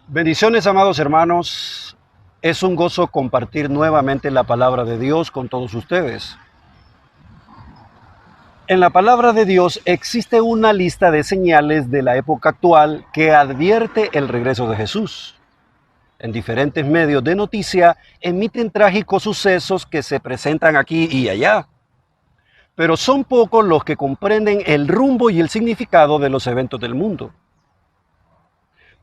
Bendiciones, amados hermanos. Es un gozo compartir nuevamente la palabra de Dios con todos ustedes. En la palabra de Dios existe una lista de señales de la época actual que advierte el regreso de Jesús. En diferentes medios de noticia emiten trágicos sucesos que se presentan aquí y allá. Pero son pocos los que comprenden el rumbo y el significado de los eventos del mundo.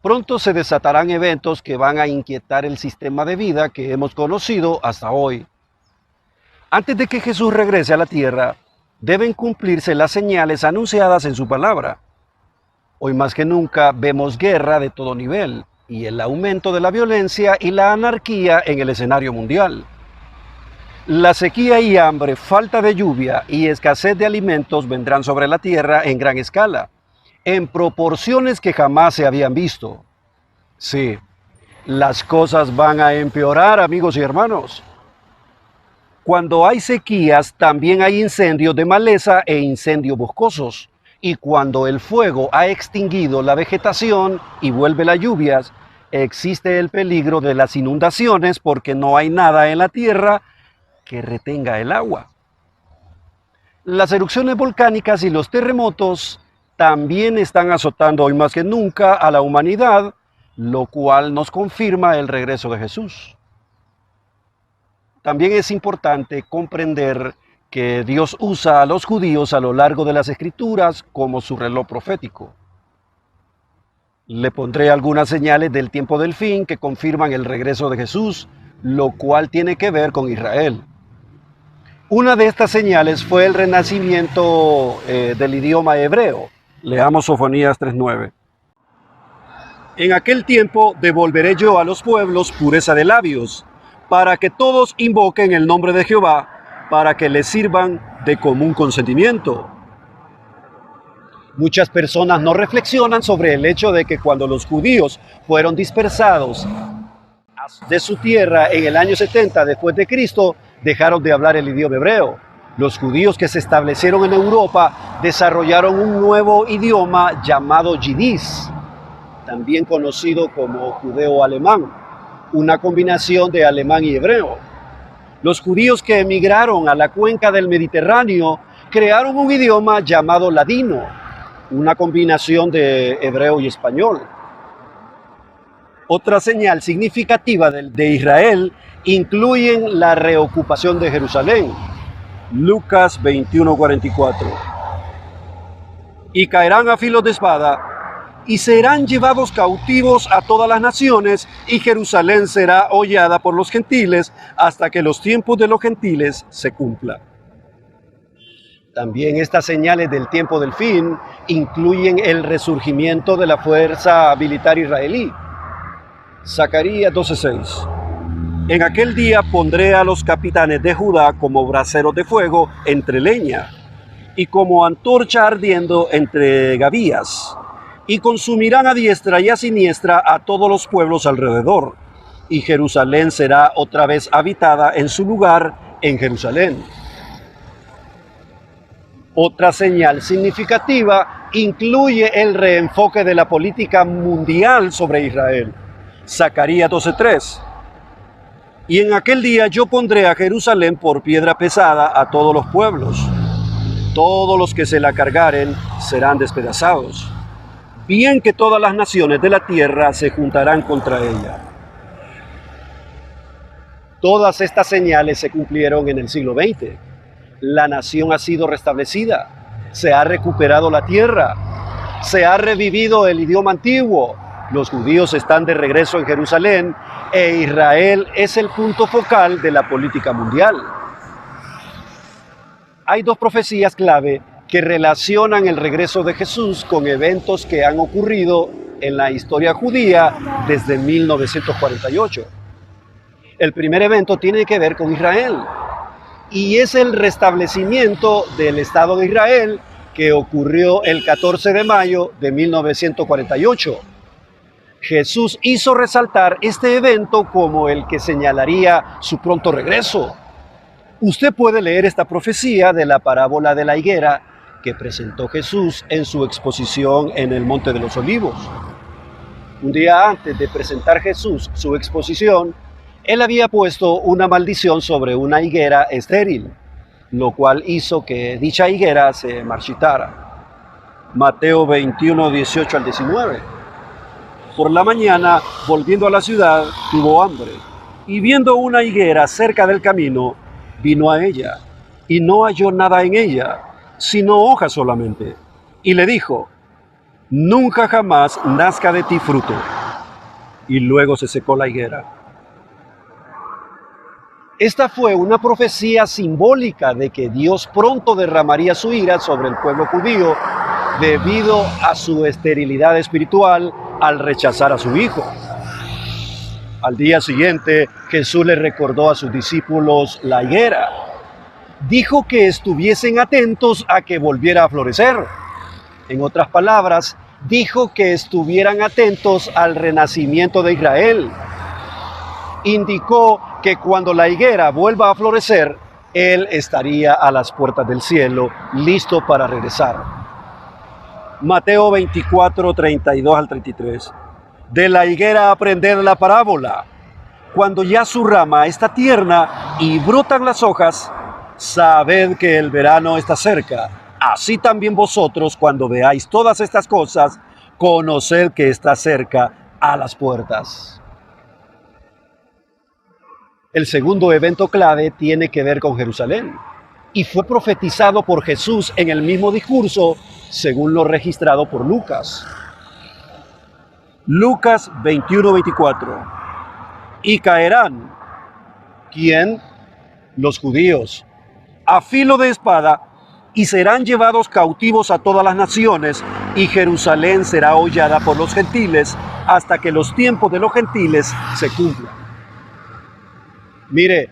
Pronto se desatarán eventos que van a inquietar el sistema de vida que hemos conocido hasta hoy. Antes de que Jesús regrese a la tierra, deben cumplirse las señales anunciadas en su palabra. Hoy más que nunca vemos guerra de todo nivel y el aumento de la violencia y la anarquía en el escenario mundial. La sequía y hambre, falta de lluvia y escasez de alimentos vendrán sobre la tierra en gran escala, en proporciones que jamás se habían visto. Sí, las cosas van a empeorar, amigos y hermanos. Cuando hay sequías, también hay incendios de maleza e incendios boscosos. Y cuando el fuego ha extinguido la vegetación y vuelve las lluvias, existe el peligro de las inundaciones porque no hay nada en la tierra que retenga el agua. Las erupciones volcánicas y los terremotos también están azotando hoy más que nunca a la humanidad, lo cual nos confirma el regreso de Jesús. También es importante comprender que Dios usa a los judíos a lo largo de las Escrituras como su reloj profético. Le pondré algunas señales del tiempo del fin que confirman el regreso de Jesús, lo cual tiene que ver con Israel. Una de estas señales fue el renacimiento del idioma hebreo. Leamos Sofonías 3:9. En aquel tiempo devolveré yo a los pueblos pureza de labios, para que todos invoquen el nombre de Jehová, para que les sirvan de común consentimiento. Muchas personas no reflexionan sobre el hecho de que cuando los judíos fueron dispersados de su tierra en el año 70 después de Cristo, dejaron de hablar el idioma hebreo. Los judíos que se establecieron en Europa desarrollaron un nuevo idioma llamado yiddish, también conocido como judeo-alemán, una combinación de alemán y hebreo. Los judíos que emigraron a la cuenca del Mediterráneo crearon un idioma llamado ladino, una combinación de hebreo y español. Otra señal significativa de Israel incluyen la reocupación de Jerusalén. Lucas 21:44. Y caerán a filo de espada, y serán llevados cautivos a todas las naciones, y Jerusalén será hollada por los gentiles hasta que los tiempos de los gentiles se cumplan. También estas señales del tiempo del fin incluyen el resurgimiento de la fuerza militar israelí. Zacarías 12:6. En aquel día pondré a los capitanes de Judá como braseros de fuego entre leña, y como antorcha ardiendo entre gavillas, y consumirán a diestra y a siniestra a todos los pueblos alrededor, y Jerusalén será otra vez habitada en su lugar en Jerusalén. Otra señal significativa incluye el reenfoque de la política mundial sobre Israel. Zacarías 12:3. Y en aquel día yo pondré a Jerusalén por piedra pesada a todos los pueblos. Todos los que se la cargaren serán despedazados. Bien que todas las naciones de la tierra se juntarán contra ella. Todas estas señales se cumplieron en el siglo XX. La nación ha sido restablecida. Se ha recuperado la tierra. Se ha revivido el idioma antiguo. Los judíos están de regreso en Jerusalén e Israel es el punto focal de la política mundial. Hay dos profecías clave que relacionan el regreso de Jesús con eventos que han ocurrido en la historia judía desde 1948. El primer evento tiene que ver con Israel y es el restablecimiento del Estado de Israel que ocurrió el 14 de mayo de 1948. Jesús hizo resaltar este evento como el que señalaría su pronto regreso. Usted puede leer esta profecía de la parábola de la higuera que presentó Jesús en su exposición en el Monte de los Olivos. Un día antes de presentar Jesús su exposición, él había puesto una maldición sobre una higuera estéril, lo cual hizo que dicha higuera se marchitara. Mateo 21, 18 al 19. Por la mañana, volviendo a la ciudad, tuvo hambre, y viendo una higuera cerca del camino, vino a ella, y no halló nada en ella, sino hojas solamente. Y le dijo: nunca jamás nazca de ti fruto. Y luego se secó la higuera. Esta fue una profecía simbólica de que Dios pronto derramaría su ira sobre el pueblo judío debido a su esterilidad espiritual al rechazar a su hijo. Al día siguiente, Jesús le recordó a sus discípulos la higuera. Dijo que estuviesen atentos a que volviera a florecer. En otras palabras, dijo que estuvieran atentos al renacimiento de Israel. Indicó que cuando la higuera vuelva a florecer, Él estaría a las puertas del cielo, listo para regresar. Mateo 24, 32 al 33. De la higuera aprended la parábola. Cuando ya su rama está tierna y brotan las hojas, sabed que el verano está cerca. Así también vosotros, cuando veáis todas estas cosas, conoced que está cerca a las puertas. El segundo evento clave tiene que ver con Jerusalén y fue profetizado por Jesús en el mismo discurso, según lo registrado por Lucas. Lucas 21-24. Y caerán, ¿quién? Los judíos, a filo de espada, y serán llevados cautivos a todas las naciones, y Jerusalén será hollada por los gentiles, hasta que los tiempos de los gentiles se cumplan. Mire,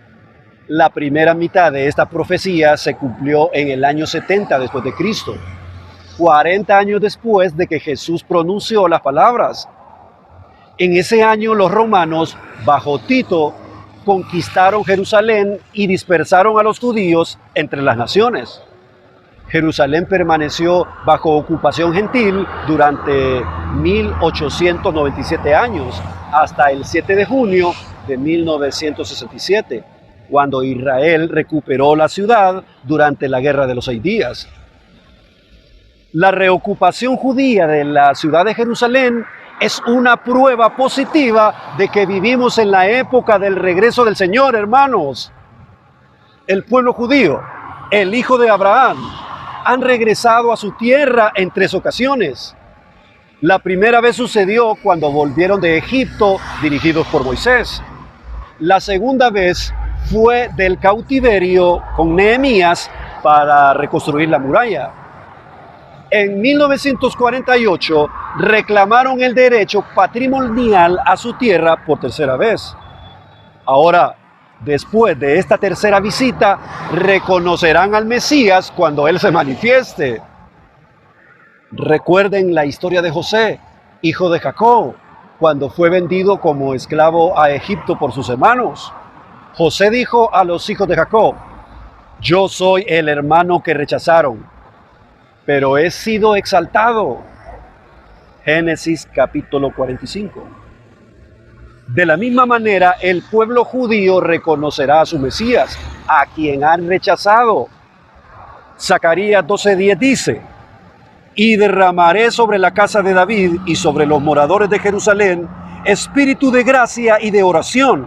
la primera mitad de esta profecía se cumplió en el año 70 después de Cristo, 40 años después de que Jesús pronunció las palabras. En ese año los romanos, bajo Tito, conquistaron Jerusalén y dispersaron a los judíos entre las naciones. Jerusalén permaneció bajo ocupación gentil durante 1897 años, hasta el 7 de junio de 1967, cuando Israel recuperó la ciudad durante la Guerra de los 6 días. La reocupación judía de la ciudad de Jerusalén es una prueba positiva de que vivimos en la época del regreso del Señor, hermanos. El pueblo judío, el hijo de Abraham, han regresado a su tierra en 3 ocasiones. La primera vez sucedió cuando volvieron de Egipto dirigidos por Moisés. La segunda vez fue del cautiverio con Nehemías para reconstruir la muralla. En 1948 reclamaron el derecho patrimonial a su tierra por tercera vez. Ahora, después de esta tercera visita, reconocerán al Mesías cuando Él se manifieste. Recuerden la historia de José, hijo de Jacob, cuando fue vendido como esclavo a Egipto por sus hermanos. José dijo a los hijos de Jacob: yo soy el hermano que rechazaron, pero he sido exaltado. Génesis capítulo 45. De la misma manera, el pueblo judío reconocerá a su Mesías, a quien han rechazado. Zacarías 12:10 dice: y derramaré sobre la casa de David y sobre los moradores de Jerusalén espíritu de gracia y de oración,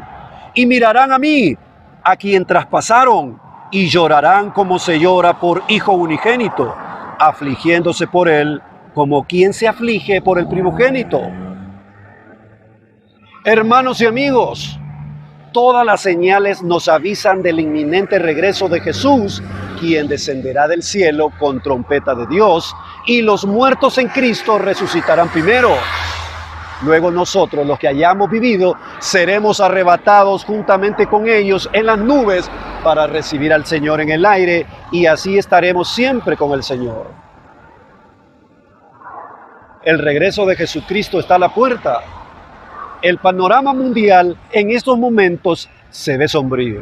y mirarán a mí, a quien traspasaron, y llorarán como se llora por hijo unigénito, afligiéndose por él como quien se aflige por el primogénito. Hermanos y amigos, todas las señales nos avisan del inminente regreso de Jesús, quien descenderá del cielo con trompeta de Dios, y los muertos en Cristo resucitarán primero. Luego nosotros, los que hayamos vivido, seremos arrebatados juntamente con ellos en las nubes para recibir al Señor en el aire, y así estaremos siempre con el Señor. El regreso de Jesucristo está a la puerta. El panorama mundial en estos momentos se ve sombrío.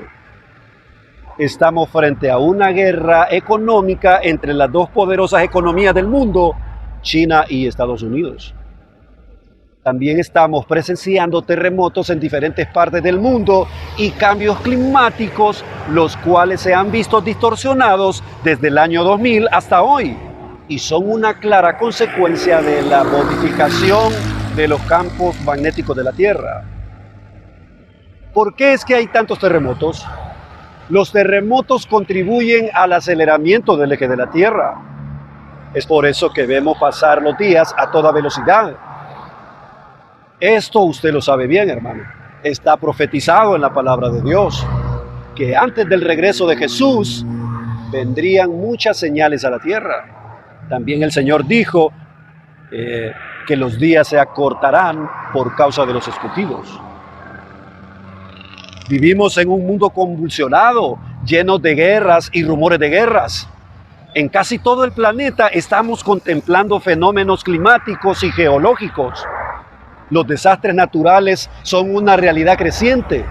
Estamos frente a una guerra económica entre las dos poderosas economías del mundo, China y Estados Unidos. También estamos presenciando terremotos en diferentes partes del mundo y cambios climáticos, los cuales se han visto distorsionados desde el año 2000 hasta hoy, y son una clara consecuencia de la modificación de los campos magnéticos de la Tierra. ¿Por qué es que hay tantos terremotos? Los terremotos contribuyen al aceleramiento del eje de la Tierra. Es por eso que vemos pasar los días a toda velocidad. Esto usted lo sabe bien, hermano. Está profetizado en la palabra de Dios, que antes del regreso de Jesús vendrían muchas señales a la tierra. También el Señor dijo que los días se acortarán por causa de los escogidos. Vivimos en un mundo convulsionado, lleno de guerras y rumores de guerras. En casi todo el planeta estamos contemplando fenómenos climáticos y geológicos. Los desastres naturales son una realidad creciente.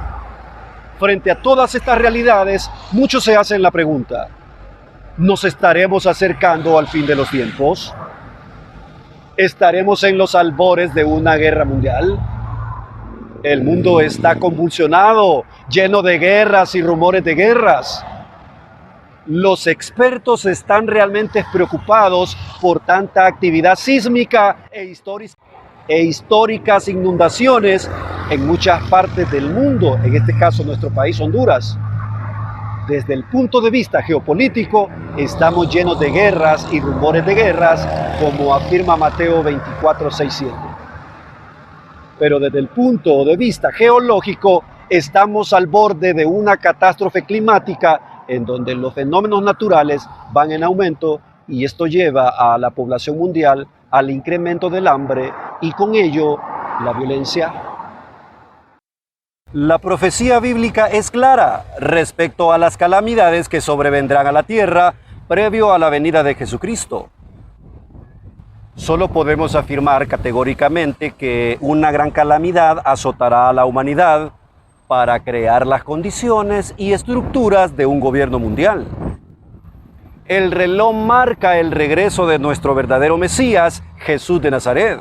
Frente a todas estas realidades, muchos se hacen la pregunta: ¿nos estaremos acercando al fin de los tiempos? ¿Estaremos en los albores de una guerra mundial? El mundo está convulsionado, lleno de guerras y rumores de guerras. Los expertos están realmente preocupados por tanta actividad sísmica e históricas inundaciones en muchas partes del mundo, en este caso nuestro país Honduras. Desde el punto de vista geopolítico, estamos llenos de guerras y rumores de guerras, como afirma Mateo 24:6-7. Pero desde el punto de vista geológico, estamos al borde de una catástrofe climática en donde los fenómenos naturales van en aumento, y esto lleva a la población mundial al incremento del hambre y con ello la violencia. La profecía bíblica es clara respecto a las calamidades que sobrevendrán a la tierra previo a la venida de Jesucristo. Solo podemos afirmar categóricamente que una gran calamidad azotará a la humanidad para crear las condiciones y estructuras de un gobierno mundial. El reloj marca el regreso de nuestro verdadero Mesías, Jesús de Nazaret.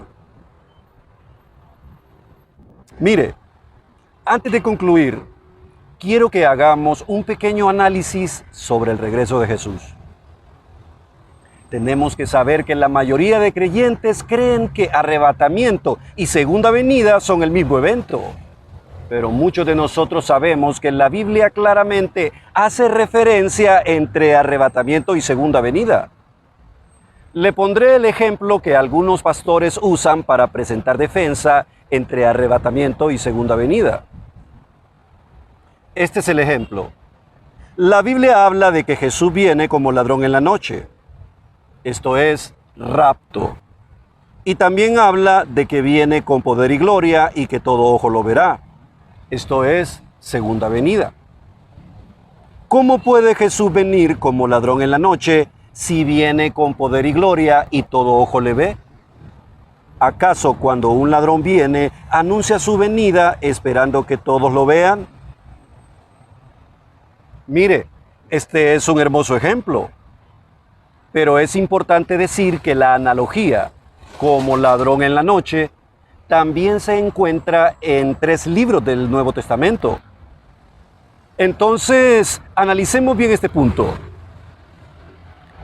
Mire, antes de concluir, quiero que hagamos un pequeño análisis sobre el regreso de Jesús. Tenemos que saber que la mayoría de creyentes creen que arrebatamiento y segunda venida son el mismo evento. Pero muchos de nosotros sabemos que la Biblia claramente hace referencia entre arrebatamiento y segunda venida. Le pondré el ejemplo que algunos pastores usan para presentar defensa entre arrebatamiento y segunda venida. Este es el ejemplo. La Biblia habla de que Jesús viene como ladrón en la noche. Esto es rapto. Y también habla de que viene con poder y gloria y que todo ojo lo verá. Esto es segunda venida. ¿Cómo puede Jesús venir como ladrón en la noche si viene con poder y gloria y todo ojo le ve? ¿Acaso cuando un ladrón viene, anuncia su venida esperando que todos lo vean? Mire, este es un hermoso ejemplo. Pero es importante decir que la analogía, como ladrón en la noche, también se encuentra en 3 libros del Nuevo Testamento. Entonces, analicemos bien este punto.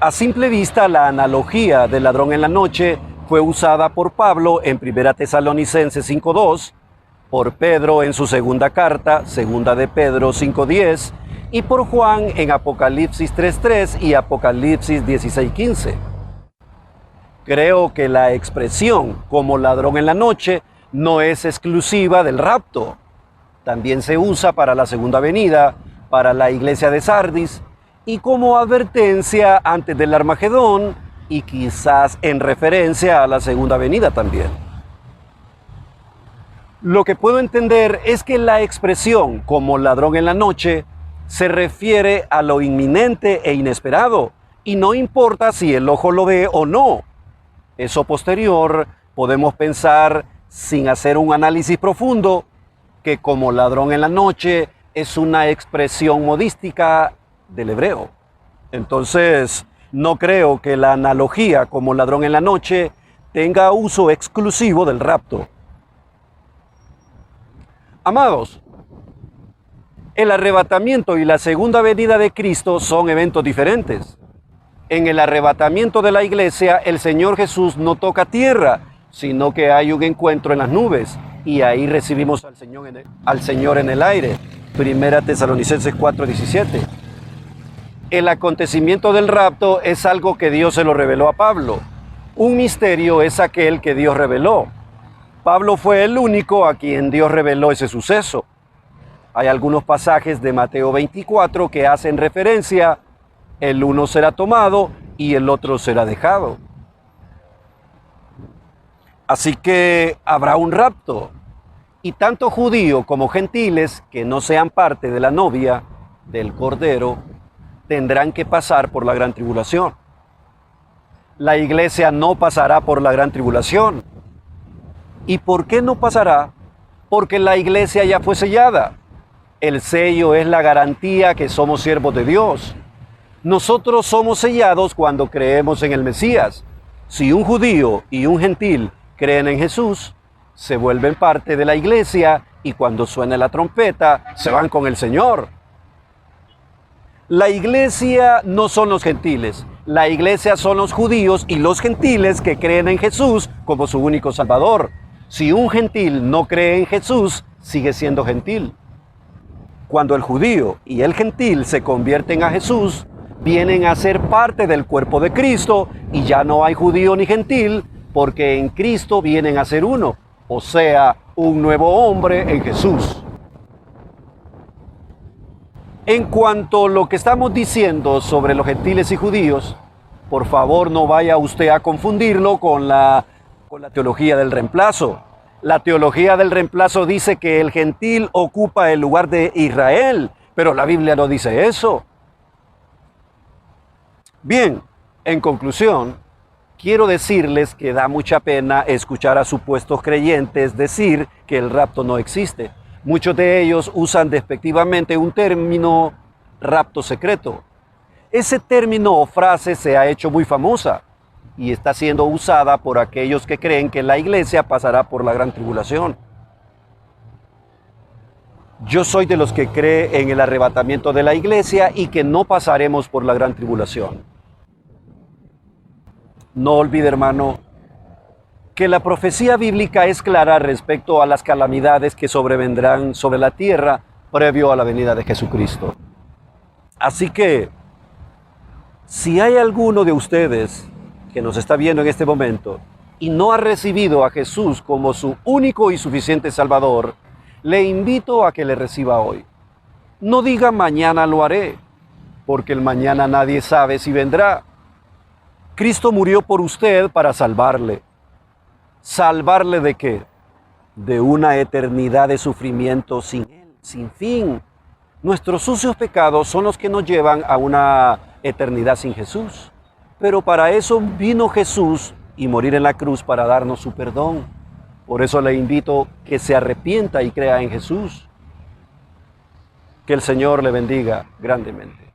A simple vista, la analogía del ladrón en la noche fue usada por Pablo en 1 Tesalonicenses 5:2, por Pedro en su segunda carta, 2 de Pedro 5:10, y por Juan en Apocalipsis 3:3 y Apocalipsis 16:15. Creo que la expresión como ladrón en la noche no es exclusiva del rapto. También se usa para la segunda venida, para la iglesia de Sardis y como advertencia antes del Armagedón y quizás en referencia a la segunda venida también. Lo que puedo entender es que la expresión como ladrón en la noche se refiere a lo inminente e inesperado y no importa si el ojo lo ve o no. Eso posterior podemos pensar, sin hacer un análisis profundo, que como ladrón en la noche es una expresión modística del hebreo. Entonces, no creo que la analogía como ladrón en la noche tenga uso exclusivo del rapto. Amados, el arrebatamiento y la segunda venida de Cristo son eventos diferentes. En el arrebatamiento de la iglesia, el Señor Jesús no toca tierra, sino que hay un encuentro en las nubes y ahí recibimos al Señor en el aire. Primera Tesalonicenses 4:17. El acontecimiento del rapto es algo que Dios se lo reveló a Pablo. Un misterio es aquel que Dios reveló. Pablo fue el único a quien Dios reveló ese suceso. Hay algunos pasajes de Mateo 24 que hacen referencia: el uno será tomado y el otro será dejado. Así que habrá un rapto. Y tanto judíos como gentiles que no sean parte de la novia del Cordero tendrán que pasar por la gran tribulación. La iglesia no pasará por la gran tribulación. ¿Y por qué no pasará? Porque la iglesia ya fue sellada. El sello es la garantía que somos siervos de Dios. Nosotros somos sellados cuando creemos en el Mesías. Si un judío y un gentil creen en Jesús, se vuelven parte de la iglesia y cuando suene la trompeta, se van con el Señor. La iglesia no son los gentiles. La iglesia son los judíos y los gentiles que creen en Jesús como su único Salvador. Si un gentil no cree en Jesús, sigue siendo gentil. Cuando el judío y el gentil se convierten a Jesús, vienen a ser parte del cuerpo de Cristo y ya no hay judío ni gentil, porque en Cristo vienen a ser uno, o sea, un nuevo hombre en Jesús. En cuanto a lo que estamos diciendo sobre los gentiles y judíos, por favor no vaya usted a confundirlo con la teología del reemplazo. La teología del reemplazo dice que el gentil ocupa el lugar de Israel, pero la Biblia no dice eso. Bien, en conclusión, quiero decirles que da mucha pena escuchar a supuestos creyentes decir que el rapto no existe. Muchos de ellos usan despectivamente un término, rapto secreto. Ese término o frase se ha hecho muy famosa y está siendo usada por aquellos que creen que la iglesia pasará por la gran tribulación. Yo soy de los que cree en el arrebatamiento de la iglesia y que no pasaremos por la gran tribulación. No olvide, hermano, que la profecía bíblica es clara respecto a las calamidades que sobrevendrán sobre la tierra previo a la venida de Jesucristo. Así que, si hay alguno de ustedes que nos está viendo en este momento y no ha recibido a Jesús como su único y suficiente Salvador, le invito a que le reciba hoy. No diga mañana lo haré, porque el mañana nadie sabe si vendrá. Cristo murió por usted para salvarle. ¿Salvarle de qué? De una eternidad de sufrimiento sin Él, sin fin. Nuestros sucios pecados son los que nos llevan a una eternidad sin Jesús. Pero para eso vino Jesús y morir en la cruz para darnos su perdón. Por eso le invito que se arrepienta y crea en Jesús. Que el Señor le bendiga grandemente.